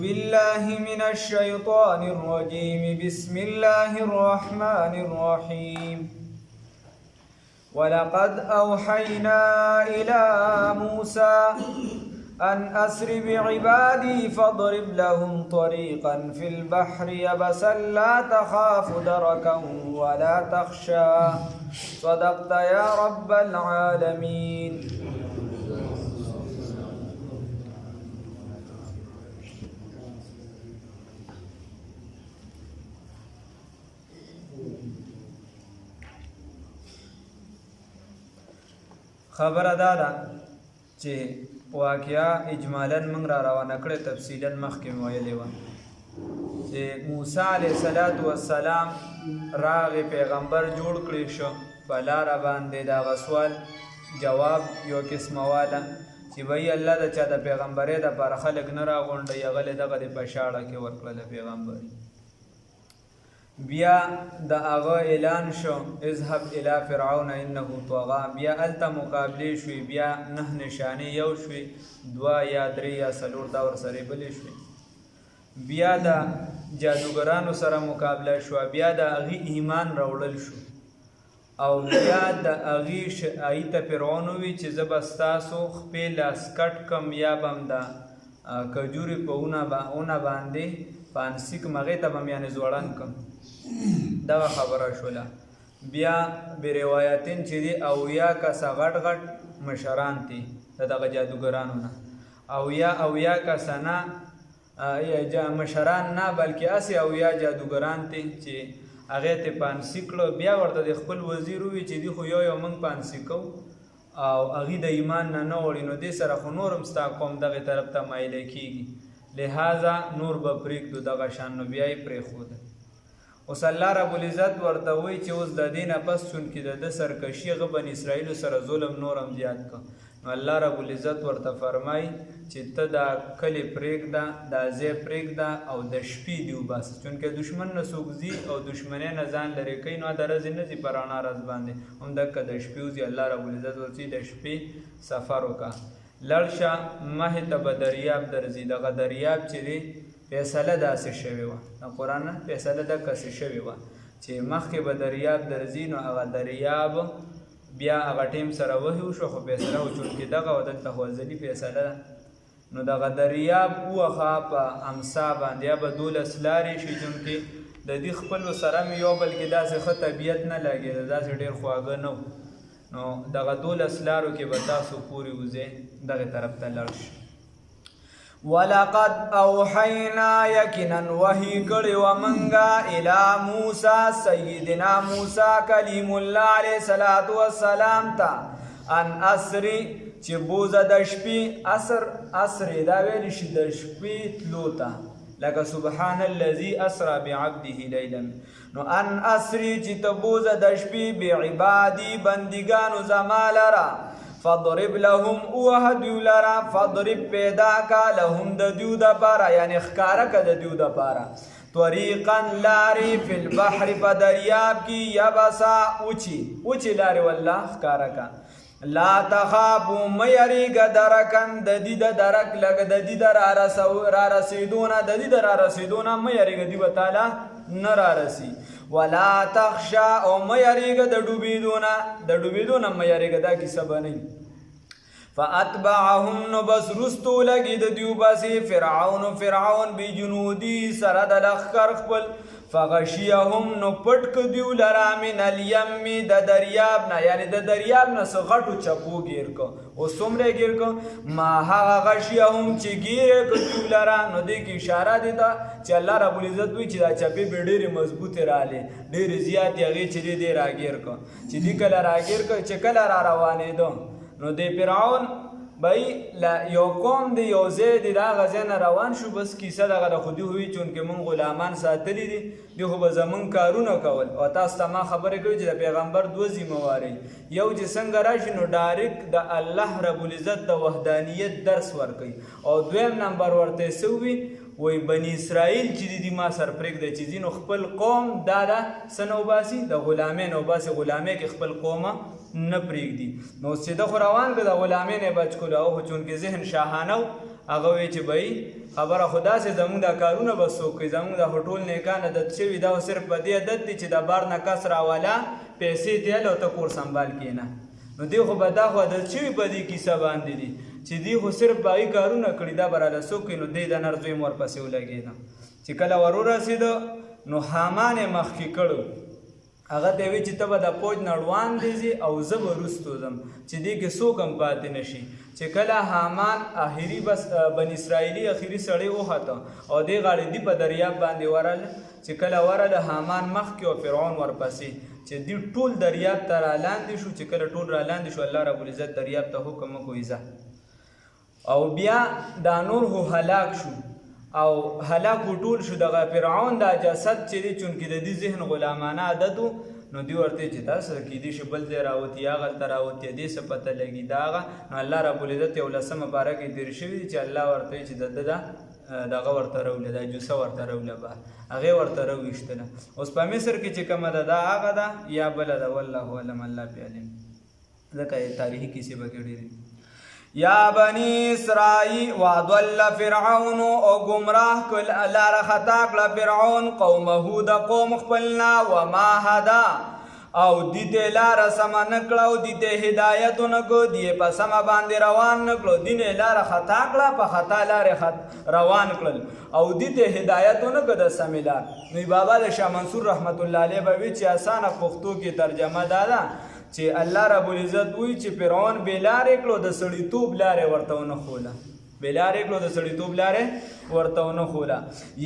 بالله من الشيطان الرجيم بسم الله الرحمن الرحيم ولقد أوحينا إلى موسى أن أسر بعبادي فاضرب لهم طريقا في البحر يبسا لا تخاف دركا ولا تخشى صدقت يا رب العالمين. خبر دادا چې واقعا اجمالا موږ را روانه کړې تفصیلا مخکې مې ویلې وه چې موسی علیه السلام راغې پیغمبر جوړ کړی شو په لاره باندې د هغه سوال جواب یو قسمه واله چې وایي الله د چا د پیغمبرۍ دپاره خلک نه راغونډوي هغه یې دغه د په شاړه کې ورکړله پیغمبري. بیا د هغه اعلان شو اذهب الى فرعون انه طغى، بیا هلته مقابلې شوې، بیا 9 نشانې یو شوې، 2 یا 3 یا 4 دا ورسره بلې شوې، بیا د جادوګرانو سره مقابله شوه، بیا د هغې ایمان راوړل شو او بیا د هغې ته فرعون ووي چې زه به ستاسو خپې لاس کټ کم یا به هم د کجورې په اونه باندې پانسي کم هغې ته به م یعنې زوړن کم. دغه خبره شوله. بیا به روایتین چې دي 80 کسه غټ غټ مشران دي د دغه جادوګرانو نه، 80 کسه نه مشران نه بلکې هسې 80 جادوګران دي چې هغې ته پانسي کړه. بیا ورته د خپل وزیر ووي چې دي خو یو موږ پانسي کوو او هغې د ایمان نه وړي نو دې سره خو نور هم ستا قوم دغې طرف ته مایله کېږي، لہذا نور به پرېږدو دغه شان. نو بیا یې پرېښوده. اوس الله رب العزت ورته وایي چې اوس د دې نه پس چونکې د ده سرکشي هغه بني اسرائیلو سره ظلم نور هم زیات کړه، نو الله رب العزت ورته فرمایي چې ته دا کلي پرېږده، دا ځای پرېږده او د شپې دې وباسه، چونکې دشمن نه څوک ځي او دشمنۍ نه ځان لرې کوي نو د ورځې نه ځي په رڼا ورځ باندې همدقه د شپې وځي. الله رب العزت ورته د شپې سفر وکړه، لړ شه مخې ته به دریاب درځي. دغه دریاب چې دی فیصله داسې شوې وه، د قرآن نه فیصله دقسې شوې وه چې مخکې به دریاب درځي، نو هغه دریاب بیا هغه ټیم سره وحي وشو خو فیصله و چونکې دغه و دلته خو ازلي فیصله ده. نو دغه دریاب ووخه په امسا باندې یا به 12 لارې شي، چونکې د دې خپلو سره مې یو بل کې داسې ښه طبیعت نه لګېده، داسې ډېر خواږه نه و، نو دغه 12 لارو کې به تاسو پورې وځئ دغې طرف ته لاړ شئ. ولقد اوحینا یقینا وحی کړی و منګه الی موسی سیدنا موسی کلیم الله علیه السلام ته ان اسری چې بوزه د شپې اسری دا ویلی شي د شپې تلو ته لکه سبحان الذي اسرى بعبده لیلا، نو ان اسری چې ته بوزه د شپې بعبادي بندګانو زما لره فضرب لهم اوه دیو لرا فضرب پیدا کا لهم د دیو د پارا یعنی خکارا کا د دیو د پارا طریقا لاری فی البحر په دریاب کی یبسا اوچی لاری والله خکارا کا لا تخافوا میریګ درکن د دې د درک لګ د دې در را رسیدونه میریګ دی وتعالى نه را رسی ولا تخشى او میریګ د ډوبیدونه میریګ دا کیسه بنئ. فاتبعهم نو بس رستو لګي د دیو باسي فرعون بجنودی سره د لخر خپل فغشیهم نو پټ ک دیو لرا من الیم د دریاب نه یعنی د دریاب نه څه غټو چپو گیر کو او څومره گیر کو ما هغه غشیهم چې گیر ک دیو لرا نو دې کی اشاره دي ته چې الله رب العزت وی چې دا چپې به ډېرې مضبوطې رااله ډېرې زیات هغې چې دې راګیر کو چې دې کله راګیر کو چې کله را روانېدو نو د فرعون بای یو قوم دی یو ځای دی د هغه ځای نه روان شو، بس کیسه دغه د خودي هوي چونکې مونږ غلامان ساتلي دي دی خو به زمونږ کارونه کول او تاسو ته ما خبرې کوي چې د پیغمبر 2 ذمهوارۍ یو چې څنګه راشي نو ډایرکټ د الله رب العزت د وحدانیت درس ورکوي او دویم نمبر ورته څه وي وای بني اسرائیل چې دي ما سر پرېږدی چې ځینو خپل قوم دا څه نه وباسي د غلامۍ نه وباسي غلامۍ کې خپل قومه نه پرېږدي. نو چې ده خو روان که د غلامۍ نه بچ کړو او چونکې ذهن شاهانه و هغه وی چې بھائی خبره خدا سي زمونږ دا کارونه به څوک کوي زمونږ دا هوټول نیکان عادت شوي دا صرف په دې عادت دي چې د بار نه کس راواله پیسې تیل او ته کور سنبال کېنه نو دی خو به دا خو عادت شوي په دې کیسه باندې دي چې دی خو صرف به هغې کارونه کړي دا به راله څوک کوي نو دی د نر زوی م ورپسې ولګېده چې کله ور ورسېده نو حامان یې مخکې کړو هغه ته وی چې ته به د فوج نه روان دی او زه به وروستو ځم چې دې کې څوک هم پاتې نه شي چې کله حامان اخري بس بن اسرائیلي اخري سړی وخته او دې غاړې دی په دریاب باندې ورل چې کله ورله حامان مخکې او فرعون ورپسې چې دی ټول دریاب ته رالاندې شو چې کله ټول رالاندې شو الله رب العزت دریاب ته حکم وکړو ځه او بیا دا نور هو هلاک شو او هلاک ټول شو دغه فرعون دا جسد چې دی چونکې د دې ذهن غلامانه عادت نو دی ورته چې تاسو کېدی شي بل ځای راوتي هغلته راوتي دې څه پته لګي د هغه نو الله رب العزت یو لسمه پاره کې تېر شوي دي چې الله ورته چې د دغه ورته راوله دا جوسه ورته راوله به هغې ورته راویشتله اوس په مصر کې چې کومه ده دا هغه ده یا بله ده والله علم الله پې علم ځکه تاریخي کیسې پکې ډېرې یا بنی اسرائیل وضل فرعون او گمراه کل لار خطا کړه فرعون قومه د قوم خپلنا وما هدا او دې لار سم نه کړو دې هدایت نه کو دې په سم باندې روان نه کړو دې لار خطا کړه په خطا لار روان کړل او دې هدایت نه کو د سمیلا نو بابا د شاه منصور رحمت الله علیه به وی چې اسانه پښتو کې ترجمه دادا چې الله رب العزت وی چې فرعون بلارې کړو د سړیتوب لارې ورته ونه خوله بلارې کړو د سړیتوب لارې ورته ونه خوله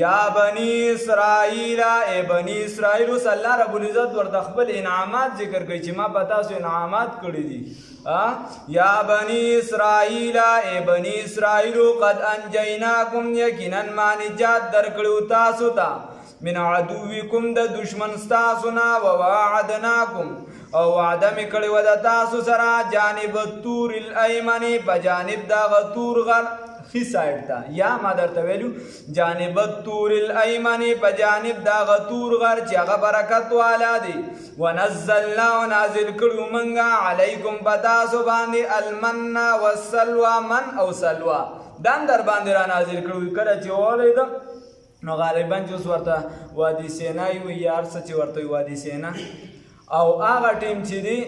یا بنی اسرائیل ای بنی اسرائیل اوس الله رب العزت ورته خپل انعامات ذکر کوي چې ما په تاسو انعامات کړي دي یا بنی اسرائیل ای بنی اسرائیل قد انجیناکم یقینا ما نجات درکړو تاسو ته من عدوکم د دشمن ستاسو نه ووعدناکم او وعده می کړی و د تاسو سره جانب الطور الایمن په جانب دغه طور غر ښي سایډ ته یا ما درته ویلو جانب الطور الایمن په جانب دغه طور غر چې هغه برکت والا دی ونزلنا او نازل کړو موږ علیکم په تاسو باندې المن والسلوى من او سلوى دم در باندې را نازل کړو کله چې ولید نو غالبا چې اوس ورته وادي سینا وي یا هر څه چې ورته وادي سینا او هغه ټیم چې دی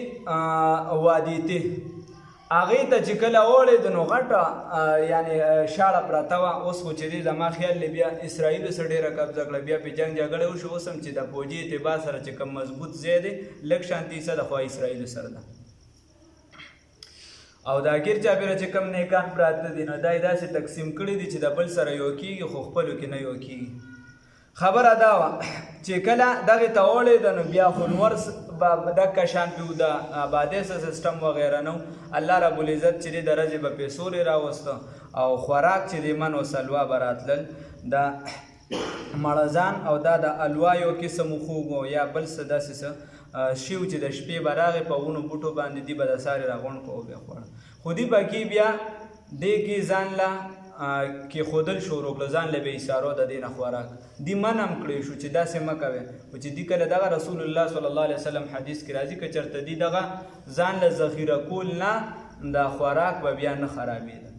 وادي ته هغې ته چې کله وړېد نو غټه یعنی شاړه پرته وه اوس خو چې دی زما خیال دی بیا اسرائیلو سره ډېره قبضه کړه بیا پې جنګ جګړه وشو اوس هم چې د فوجي اعتبار سره چې کوم مضبوط ځای دی لږ شانتي څه د خوا اسرائیلو سره ده او دا ګیر چاپېره چې کوم نیکان پراته دي نو دا یې داسې تقسیم کړي دي چې د بل سره یو کېږي خو خپلو کې نه یو کېږي خبره دا وه چې کله دغې ته وړېده نو بیا خو نور دکه شان پې د آبادۍ سیسټم وغیره نه الله رب العزت چې دی د ورځې به پیسو راوسته او خوراک چې دی من و سلوا به راتلل د مړزان او دا د الوا یو قسم خوږ یا بل څه داسې څه شیو چې د شپې به راغې په ونو بوټو باندې دی به د سارې راغونډ کو بیا خوړه خو دی پکې بیا دی کې ځان له کېښودل شروع کړه ځان له بې ایثارو د دې نه خوراک دی من هم کړی شو چې داسې مه کوئ خو چې دی کله دغه رسول الله صلی الله علیه وسلم حدیث کې راځي که چېرته دی دغه ځان له ذخیره کول نه دا خوراک به بیا نه خرابېده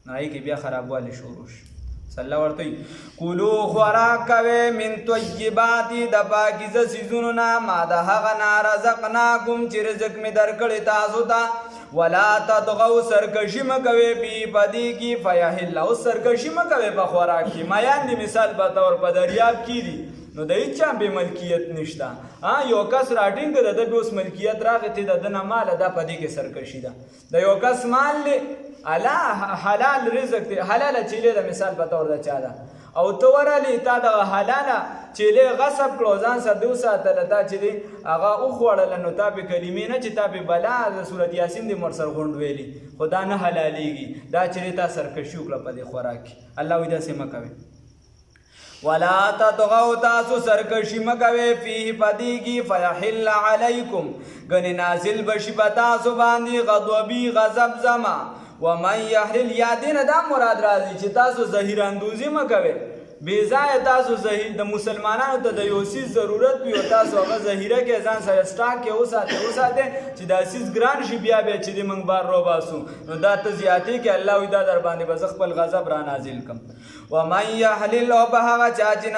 نو هغې کې بیا خرابوالی شروع شو صلی ورته کولو خوراک کوئ من طیبات د پاکیزه څیزونو نه ما د هغه نه رزقناکم چې رزق مې درکړی تاسو ته ولا تطغوا سرکشي مه کوئ فی پدې کې فیحل اوس سرکشي مه کوئ په خوراک کې میان دي مثال په طور په دریاب کې دي نو د هېچا بې ملکیت نشته یو کس راټینګ د ده بې اوس ملکیت راغی ته د ده نه ماله دا په دې کې سرکشي ده د یو کس مال دی حلال رزق دی حلاله چیلې د مثال په طور د چا ده او ته ورغلې تا دغه حلاله چیلې غصب کړو ځان سره دې وساتله تا چې دی هغه وخوړله نو تا پې کلمې نه چې تا پې بلا د صورت یاسین دې مر سر غونډ ویلي خو دا نه حلالېږي دا چیرې تا سرکشي وکړه په دې خوراک کې الله وایي داسې مه کوئ ولا تطغوا تاسو سرکشي مه کوئ فیه پدې کې فیحل علیکم ګنې نازل بشي په تاسو باندې غضبي غضب زما ومن یحلل یا دې نه دا مراد راځي چې تاسو ظهیر اندوزي مه کوئ بې ځایه تاسو د مسلمانانو ته د یو څیز ضرورت وي او تاسو هغه ذخیره کې ځان سره سټاک کې وساتئ چې دا څیز ګران شي بیا چې د موږ بار روباسو نو دا ته زیاتې کې الله وایي دا در باندې به زه خپل غضب را نازل کړم. ومن یحلل او په هغه چا چې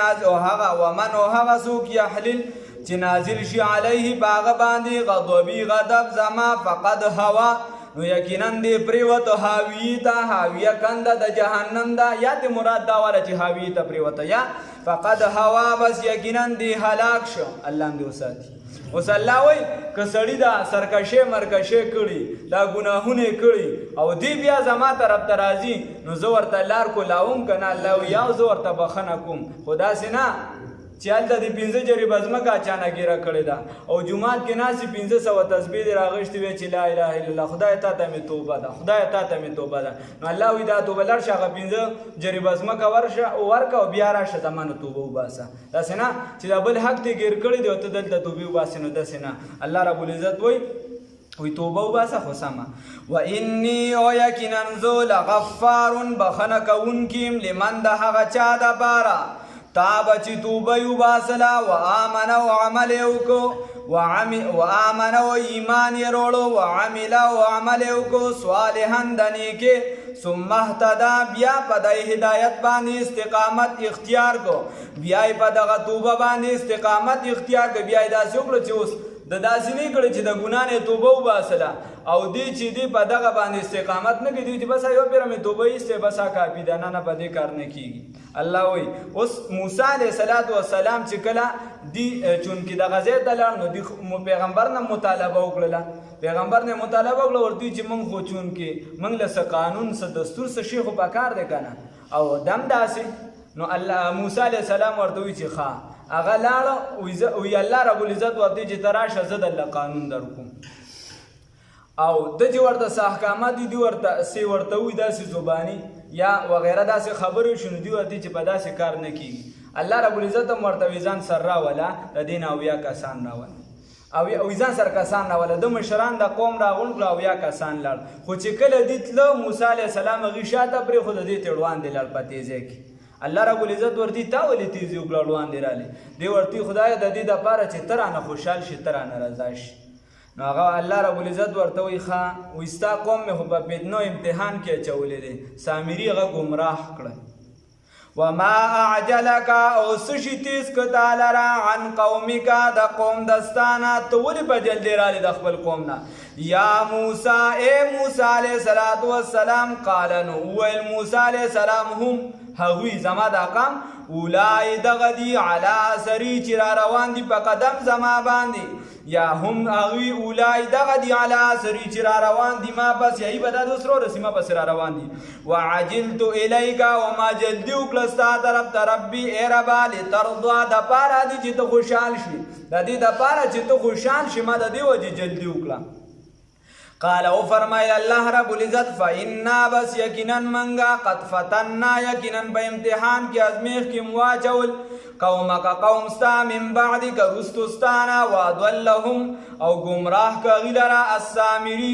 ومن او هغه څوک یحلل چې نازل شي علیه په هغه باندې غضبي غضب زما فقد هوا نو یقینا دی پریوت حاویه ته حاویه کنده د جهنم ده یا د مراد دا وره چې حاویه ته پریوت یا فقد هوا بس یقینا دی هلاک شو الله دې وساتي. اوس الله وایي که سړی دا سرکشي مرکشي کړي دا ګناهونه کړي او دی بیا زما طرف ته راځي نو زه ورته لار کولاوم که نه الله وایي یا زه ورته بخښنه کوم خو داسې نه چې هلته د 15 جریبه ځمکه اچانه ګیره کړې ده او جومات کې ناستې 1500 تسبیح دې راغشتې وې چې لا اله الا الله خدای تا ته مې توبه ده خدای تا ته مې توبه ده نو الله وایي دا توبه لاړ شه هغه 15 جریبه ځمکه ورکه او بیا راشه زما نه توبه وباسه. داسې نه چې دا بل حق دې ګیر کړی دی او ته دلته توبې وباسې نو داسې نه. الله رب العزت وایي توبه وباسه خو سمه. و انی او یقینا زه لغفار بخښنه کوونکی یم لمن د هغه چا دپاره تابه چې توبه یې وباسله و آمنه او عمل یې وکړو و آمنه او ایمان یې راوړو و عمله او عمل یې وکړو صالحا د نیکې ثم اهتدا بیا په دې هدایت باندې استقامت اختیار کو بیا یې په دغه توبه باندې استقامت اختیار کو بیا یې داسې وکړو چې اوس د داسې نه کړي چې د ګناه نه توبه وباسله او دی چې دی په دغه باندې استقامت نه کوي چې بس یو پیره مې توبه ایسته بس کافي ده نه په دې کار نه کیږي. الله وایي اوس موسی علیه السلام چې کله دی چونکې د غزې ته لاړ نو دی پیغمبر نه مطالبه وکړله پیغمبر نه مطالبه وکړه ورته چې موږ خو چونکې موږ له څه قانون څه دستور څه شی خو پکار دی که نه او دم داسې نو الله موسی علیه السلام ورته وایي چې ښه هغه لاړه وی الله رب العزت ورته چې ته راشه زه درله قانون در کوم او د چې ورته څه احکامات دي ورته وایي داسې زباني یا وغیره داسې خبرې شنو دي ورته چې په داسې کار نه کېږي. الله رب العزت هم ورته وایي ځان سر راوله د دې نه اویا کسان راوله او ځان سر کسان راوله د مشران د قوم راغونډ کړه اویا کسان لاړ خو چې کله دې تله موسی علیه السلام هغې شاته پرېښوده دې ته وړاندې لاړ په تیزۍ کې. الله رب العزت ورته تا ولې تیزي وکړه وړاندې رالی دی ورته خدای د دې دپاره چې ته رانه خوشحال شي ته رانه رضا شي. نو هغه الله رب العزت ورته وایي ښه وایي ستا قوم مې خو په فتنو امتحان کې اچولی دی سامري هغه ګمراه کړه. وما اعجلک او څه شي تیز که تا لره عن قومک د قوم دستانه ته ولې په جلدې رالی د خپل قوم نه یا موسی ای موسی علیه السلام قال نو وویل موسی علیه السلام هم هغوی زما دا قوم اولای دغه دي علی اثري چې را روان دي په قدم زما باندې یا هم هغوی اولای دغه دي علی اثري چې را روان دي ما پس یایي به دا د سرو رسي ما پسې را روان دي. وعجلت الیک وما جلدي وکړه ستا طرف ته ربي ای ربه لترضا دپاره دي چې ته خوشحال شي د دې دپاره چې ته خوشحال شي ما د دې وجې جلدي وکړه. قال او فرمایل الله رب العزت فإنا بس یقینا منگا قد فتنا یقینا په امتحان کې ازمیخ کې مواچول قومک قوم ستا من بعدک رستستانا وادولهم او گمراه که غیلرا السامری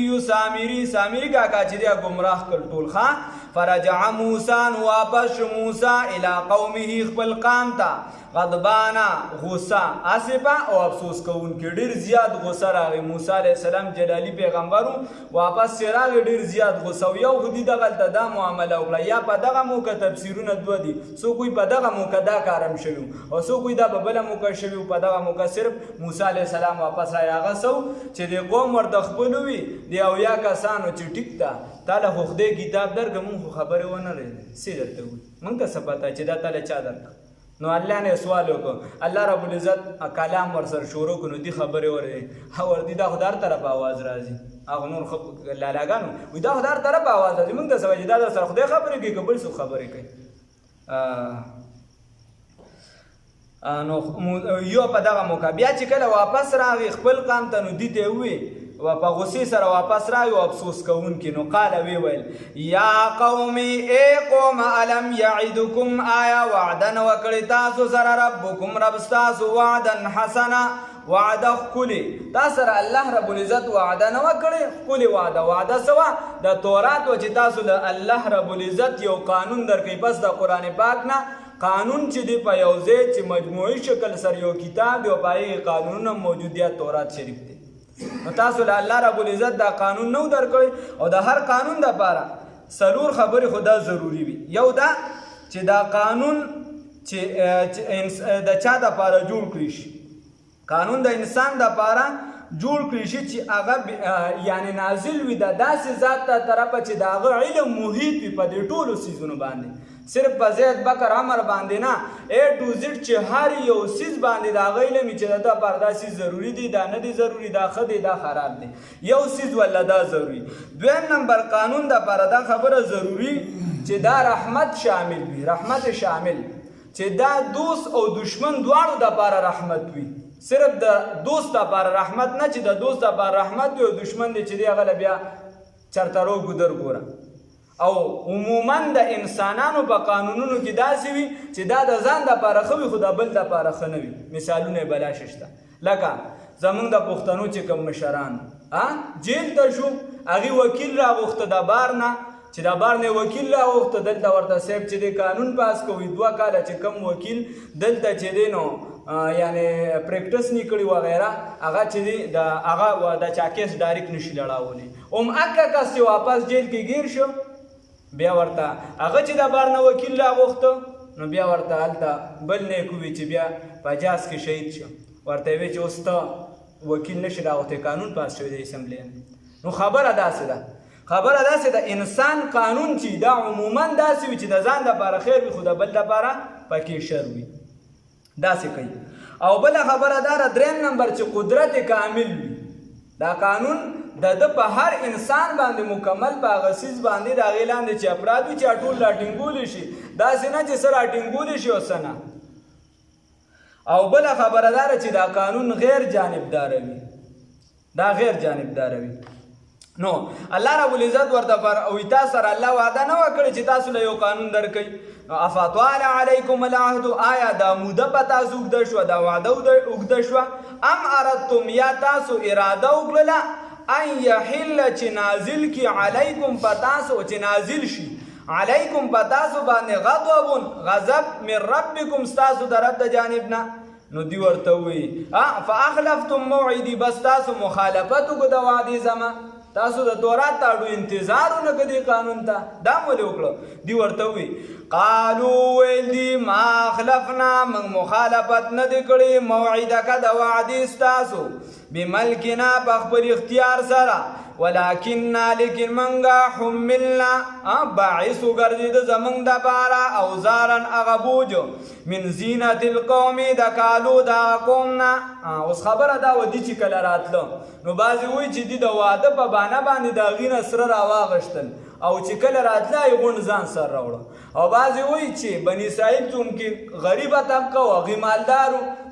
سامری کاکا چې دی گمراه کړ ټول ښه. فرجع موسی واپس موسی الی قومه خپل قوم ته غضبانا غصه اسفه او افسوس کوونکی ډیر زیات غصه راغی. موسی علیه السلام جلالی پیغمبرو واپس راغی ډیر زیات غصه او یو خودی دغلته دا معامله وکړه یا په دغه موقع تفسیرونه دوه دي څوک وایي په دغه موقع دا کارم شوي او څوک وایي دا په بله موقع شوي په دغه موقع صرف موسی علیه السلام واپس رایي هغه څه چې د قوم ورته خپل وي د اویا کسانو چې ټیک ده تاله خو خدای کتاب درکړه مونږ خو خبرې ونه لرې څه درته وایي مونږ ته څه پته چې دا تاله چا درکړه. نو الله نه سوال وکړو الله رب العزت کلام ورسره شروع کړو دي خبرې ورته دا خو در طرف آواز راځي هغه نور لالاګانو وایي دا خو در طرف آواز راځي مونږ ته څه وایي دا در سره خدای خبرې کوي که بل څوک خبرې کوي. نو یو په دغه موقع بیا چې کله واپس راغی خپل قوم ته نو دي ته ووایي و په غصې سره واپس راغی او افسوس کوونکي نو قال وی ویل یا قومي ای قوم الم یعدکم آیا وعدا وکړی تاسو سره ربکم رب ستاسو وعدا حسنا وعده ښکلې تا سره الله رب العزت وعده نه وکړې ښکلې وعده سوه د تورات و چې تاسو له الله رب العزت یو قانون درکوي بس د قرآن پاک نه قانون چې دی په یو ځای چې مجموعي شکل سره یو کتاب دی او په هغې قانونونه موجود دی تورات شریف دی. نو تاسو له الله رب العزت دا قانون نو درکړی او د هر قانون دپاره څلور خبرې خو دا ضروري وي. یو دا چې دا قانون چې د چا دپاره جوړ کړی شي، قانون د انسان دپاره جوړ کړی شي چې هغه یعنی نازل وي د داسې ذات ته طرفه چې د هغه علم محیط وي په دې ټولو څیزونو باندې، صرف په زید بکر عمر باندې نه، A to Z چې هر یو څیز باندې د هغه علم چې د ده لپاره دا څیز ضروري دی، دا نه دی ضروري، دا ښه دی، دا خراب دی، یو څیز ولا دا ضروري. دویم نمبر قانون دپاره دا خبره ضروري چې دا رحمت شامل وي، رحمت شامل چې دا دوست او دشمن دواړو دپاره رحمت وي، صرف د دوست دپاره رحمت نه چې د دوست دپاره رحمت وي او دشمن دی چې دی هغه له بیا چرته رو ګودر ګوره. او عموما د انسانانو په قانونونو کې داسې وي چې دا د ځان دپاره ښه وي خو د بل دپاره ښه نه وي. مثالونه یې بلا شته، لکه زمونږ د پښتنو چې کوم مشران جیل ته شو، هغې وکیل راغوښته د بار نه، چې د بار نه وکیل راغوښته، دلته ورته صاحب چې دی قانون پاس کوي 2 کاله چې کم وکیل دلته چې دی نو یعنی پریکټس نه کړي وغیره، هغه چې دی هغه د چا کیس ډایرکټ نشي لړاولی، هکه کس چې واپس جیل کې ګیر شو بیا ورته هغه چې د بار نه وکیل راغوښته نو بیا ورته هلته بل نیک وي چې بیا په جاز کې شهید شو، ورته یې وی چې اوس ته وکیل نشي راغوښتی، قانون پاس شوی د اسمبلۍ نه. نو خبره داسې ده، خبره داسې ده انسان قانون چې دا عموما داسې وي چې د ځان دپاره خیر وي خو د بل دپاره پکې شر وي، داسې کوي. او بله خبره دا ده دریم نمبر چې قدرت کامل وي، دا قانون د ده په هر انسان باندې مکمل په هغه څیز باندې د هغې لاندې چې افراد وي چې ټول راټینګولی شي، داسې نه چې څه راټینګولی شي او څه نه. او بله خبره دا ده چې دا قانون غیر جانبداره وي، دا غیر جانبداره وي. نو الله رب العزت ورته او تاسو سره الله وعده نه وکړي چې تاسو له یو قانون درکوي. افطال علیکم العهد، آیا دا موده په تاسو اوږده شوه، دا وعده اوږده شوه، ام اردتم یا تاسو اراده وکړله ان یحل چې نازل کی علیکم په تاسو، چې نازل شي علیکم په تاسو باندې غضب غضب من ربکم ستاسو د رب د جانب نه. نو دی ورته وایي فاخلفتم موعدي، بس تاسو مخالفت وکړو د وعدې زما، تاسو د تورات تاړو انتظار ونه کړی قانون ته، دا ولې وکړو؟ دی ورته وایي قالو ویل دي ما خلفنا، موږ مخالفت نه دی کړی موعدک د وعدې ستاسو بملکنا په خپل اختیار سره، ولکننا لیکن منګه حملنا باعث وګرځېده زمونږ دپاره اوزارا هغه بوج من زینت القوم د کالو د قوم نه. اوس خبره دا و دي چې کله راتله نو بعضې وایي چې دي د واده په بانه باندې د هغې نه سره راواغشتل او چې کله راتله یې غونډ ځان سره راوړه، او بعضې وایي چې بني اسرائیل چونکې غریبه طبقه و هغې مالدار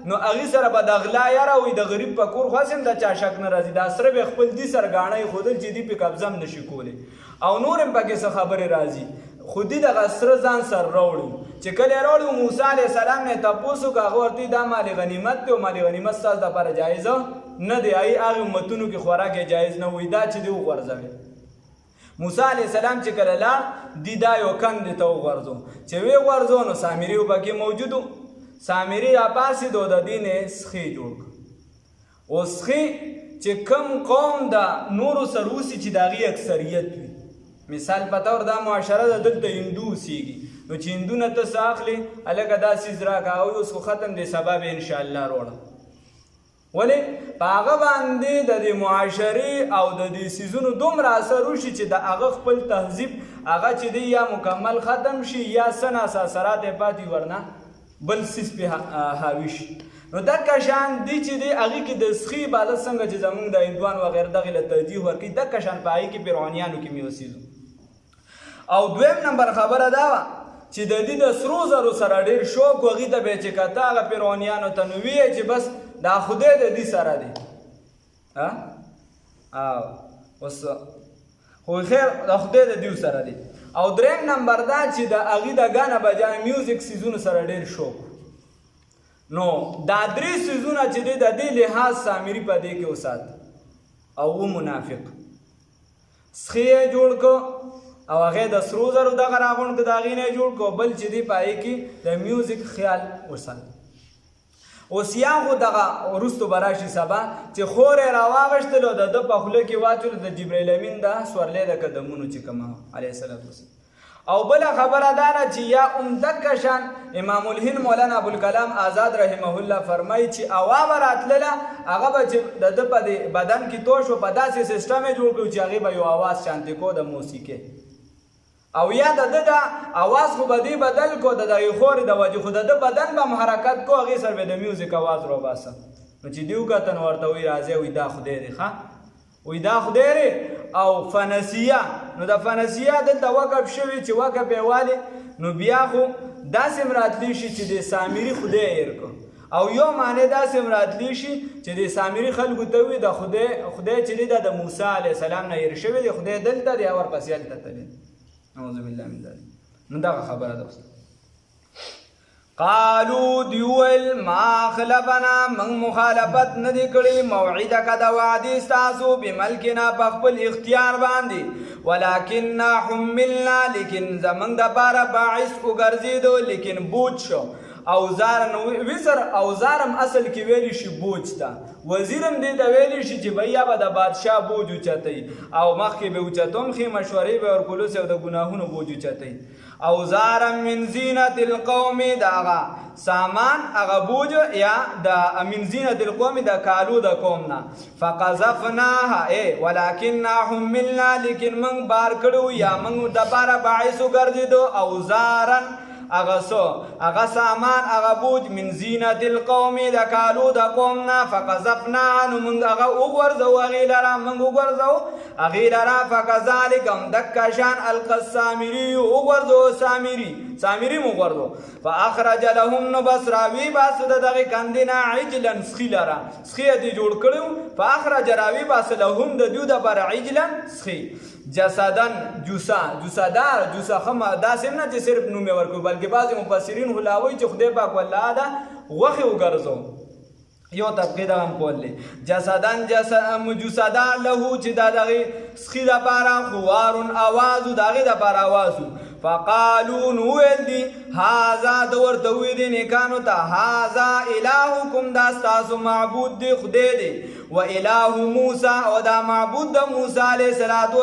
نو هغې سره به د غلا یاره وي، د غریب په کور خو هسې هم د چا شک نه راځي، دا سره به خپل دي سره ګاڼه ایښودل چې دي پې قبضه هم نشي کولی، او نور هم پکې څه خبرې راځي، خو دي دغه سره ځان سره راوړي. چې کله یې راوړي موسی علیه السلام نه یې تپوس وکړه، هغه ورته دا مال غنیمت دی او مال غنیمت ستاسو دپاره جایزه نه دی، هغې امتونو کې خوراک یې جایز نه وي، دا چې دی وغورځوي. موسی علیه السلام چې کله لاړ دی دا یو کندې ته وغورځو، چې ویې غورځو نو سامري پکې موجود و، سامري راپاسېد او د دې نه سخي جوړ کړ. او سخي چې کوم قوم د نورو سره اوسي چې د هغې اکثریت وي، مثال په طور دا معاشره ده دلته هندو اوسېږي، نو چې هندو نه ته څه اخلې هلکه دا څیز راکړه او اوس خو ختم دی سبا به انشاءالله راوړه، ولې په هغه باندې د دې معاشرې او د دې څیزونو دومره اثر وشي چې د هغه خپل تهذیب هغه چې دی یا مکمل ختم شي یا څه ناسا اثرات یې پاتې ورنه بل څیز پې حاوي شي. نو دکه شان دی چې دی هغې کې د سخي عبادت څنګه چې زمونږ د هندوان وغیره دغې له ترجیح ورکوي، دکه شان په هغې کې فرعونیانو کې مې اوسېږو. او دویم نمبر خبره دا وه چې د دې د سرو زرو سره ډېر شوق و، هغې ته به یې چې کته هغه فرعونیانو ته نو ویې چې بس دا خدای د دې سره دی، اوس خو خیر د خدای د دیو سره دی. او دریم نمبر دا چې د هغې د ګانه بجانه میوزیک څیزونو سره ډېر شوق. نو دا درې څیزونه چې دی د دې لحاظ سامري په دې کې وسات او و منافق. سخی یې جوړ کړ او هغه د سرو زرو دغه راغونډ که د هغې نه جوړ کړو بل چې دی په هغې کې د میوزیک خیال وساتو. اوس یا خو دغه وروستو به راشي سبا چې خور یې راواغېښتل او د ده په خوله کې واچولو د جبریل امین د سورلی د قدمونو چې کومه علیه السلام. او بله خبره دا ده چې یا دکه شان امام الهند مولانا ابوالکلام آزاد رحمه الله فرمایي چې هوا به راتلله هغه به چې د ده په بدن کې توش و په داسې سیسټم یې جوړ کړو چې هغې به یو اواز شانتي کو د موسیقۍ او یا د ده د اواز خو به دې بدل کو د دغې خورې د وجې خو د ده بدن به هم حرکت کو هغې سره به د میوزیک اواز راوباسه. نو چې دې وکتل نو ورته وایي راځئ وایي دا خدای دی ښه وایي دا خدای دی. او فنسیه نو د فنسیه دلته وقف شوي چې وقف یې والي نو بیا خو داسې هم راتلی شي چې د سامري خدای هېر کړو او یو معنی داسې هم راتلی شي چې د سامري خلکو ته وي د خدای چې دی دا د موسی علیه السلام نه هېر شوی دی خدای دلته دی او ورپسې هلته تللی. نعوذ بالله من ذلک. نو دغه خبره ده. قالو دی ویل ما خلفنا من مخالفت نه دی کړی موعدک د وعدې ستاسو بملکنا په خپل اختیار باندې ولکن حملنا لیکن زمونږ دپاره باعث وګرځېدو لیکن بوج شو اوزارن وزر اوزارم اصل کې ویلی شي بوج ته وزیرم دې ته ویلی شي چې بیا به د بادشاه بوج اوچتئ او مخکې به اوچتوم ښې مشورې به ورکولو سي او د ګناهونو بوج اوچتئ. اوزارم من زینت القوم دغه سامان هغه بوج یا د من زینت القوم د کالو د قوم نه فقذفناها ولکن حملنا لیکن موږ بار کړو یا موږ دپاره باعث وګرځېدو اوزارن هغه سامان هغه بوج من زینت القوم د کالو د قوم نه فقذفناها نو موږ هغه وغورځو هغې لره موږ وغورځو هغې لره فکذلک همدکه شان القی السامري وغورځو سامري مو غورځو فاخرج لهم نو بس راوي باسه د دغې کندې نه عجلا سخي لره سخي یې دې جوړ کړی فاخرج راوي باسه لهم د دوی دپاره عجلا سخي جسدن جوسدار جوسه خمه داسې نه چې صرف نوم یې ورکړو بلکې بعضې مفسرین هلاوي چې خدای پاک والله ده غوښې وګرځو یو طبقې دغه هم کوللی جسدن جوسدار له چې دا دغې سخي دپاره خوارون اوازو د هغې دپاره اوازو فقالو نو ویل دي هذا د ورته وویل دي نیکانو ته هذا الهکم دا ستاسو معبود دی خدای دی و اله موسی او دا معبود د موسی علیه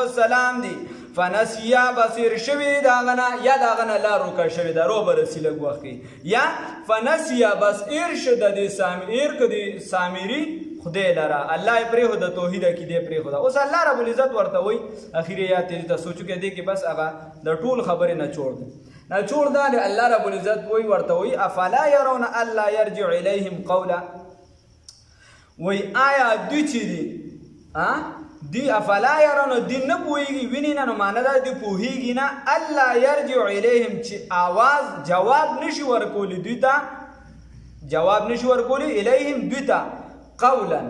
السلام دی فنسیا بصیر شوی داغه نه یا داغه نه لار ورکه شوی ده رو به رسي لږ وخت کې یا فنسیا بس ایر شو د دې سامري خدای لره الله یې پرېښود د توحید عقیدې پرېښوده. اوس الله رب العزت ورته وایي اخري یاد تېرې ته سوچو کې دی کې بس هغه د ټول خبرې نچوړ دی نچوړ دا دی الله رب العزت وایي ورته وایي افلا یرون الا یرجع الیهم قولا وایي آیا دوی چې دي دی افلا یرون دی نه پوهېږي ویني نه نو معنی دا دی پوهېږي نه الله یرجع الیهم چې آواز جواب نشي ورکولی دوی ته جواب نشي ورکولی الیهم دوی ته قولا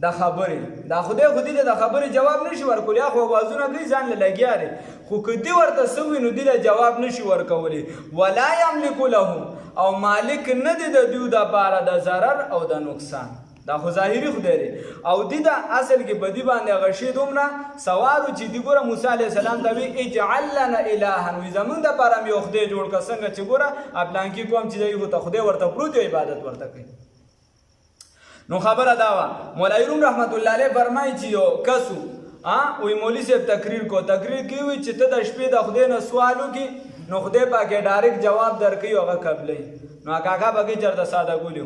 دا خبرې دا خدای خودی له د خبرې جواب نشي ورکولی خو اوازونه کوي ځان له لګیا دی خو که دی ورته څه وي نو دی له جواب نشي ورکولی ولا یملک لهم او مالک نه دی د دوی دپاره د ضرر او د نقصان دا خو ظاهري خدای دی او دی دا اصل کې په دې باندې هغه شی دومره سوارو چې دی ګوره موسی علیه السلام ته وی اجعل لنا الها وي زمونږ دپاره مې یو خدای جوړ کړه څنګه چې ګوره پلانکي کوم چې دی خو ته خدای ورته پروت دی عبادت ورته کوي. نو خبره دا وه مولوي روم رحمت الله علیه فرمایي چې یو کسو وی مولوي صاحب تقریر کې وي چې ته د شپې د خدای نه سوال وکړي نو خدای پاک یې ډایرکټ جواب درکوي او هغه قبلوي. نو کاکا بګۍ چېرته ساده ګولي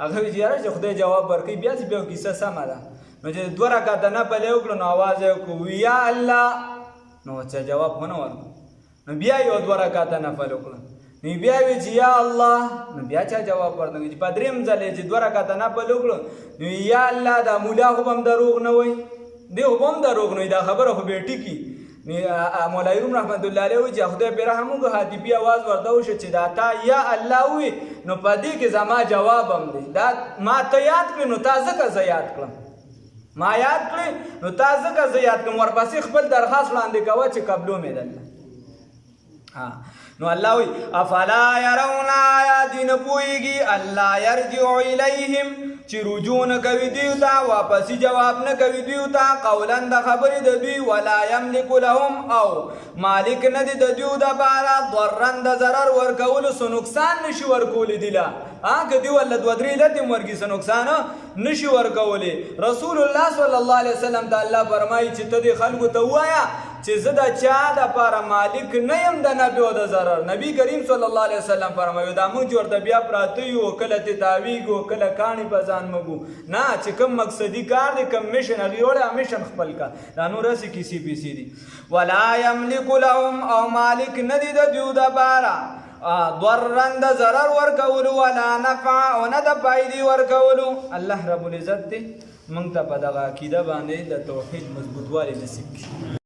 هغه وي چې یاره چې خدای جواب ورکوي بیا چې بیا کیسه سمه ده نو چې 2 رکعته نفل یې وکړو نو اواز یې وکړو یا الله نو چا جواب ونه ورکړو نو بیا یو 2 رکعته نفل وکړو نو بیا وی چې یا الله نو بیا چا جواب ورنکړي چې په درېیم ځل یې چې 2 رکعته نفل وکړو نو یا الله دا مولا خو به هم دروغ نه وایي دی خو به هم دروغ نه وایي دا خبره خو به ټیکي. مولوي روم رحمت الله علیه وایي چې خدای پرې رحم وکړو هاتفي اواز ورته وشو چې دا تا یا الله وي نو په دې کې زما جواب هم دی دا ما ته یاد کړې نو تا ځکه زه یاد کړم ما یاد کړې نو تا ځکه زه یاد کړم ورپسې خپل درخواست وړاندې کوه چې قبلو مې دلته نو الله وی افلا يرون آیا دین پویږي الله يرجع الیهم چې رجوع نه کوي دوی ته واپسي جواب نه کوي دوی ته قولا د خبرې د دوی ولا یملک لهم او مالک نه دی د دوی دپاره ضرا د ضرر ورکولو څه نقصان نشي ورکولی دی له که دوی ولله دوه درې لتې هم ورکړي څه نقصان نشي ورکولی رسول الله صلی الله علیه وسلم ته الله فرمایي چې ته دې خلکو ته ووایه چې زه د چا دپاره مالک نه یم د نفع او د ضرر نبي کریم صلی الله علیه وسلم فرمایي دا موږ چې ورته بیا پراته یو کله تې تاویږو کله کاڼي په ځان مږو نه چې کوم مقصدي کار دی کوم میشن هغې وړه میشن خپل کا دا نور هسې کیسې پیسې دي ولا یملک لهم او مالک نه دی د دوی دپاره ضرا د ضرر ورکولو ولا نفع او نه د فایدې ورکولو الله رب العزت دی موږ ته په دغه عقیده باندې د توحید مضبوطوالی نصیب کړي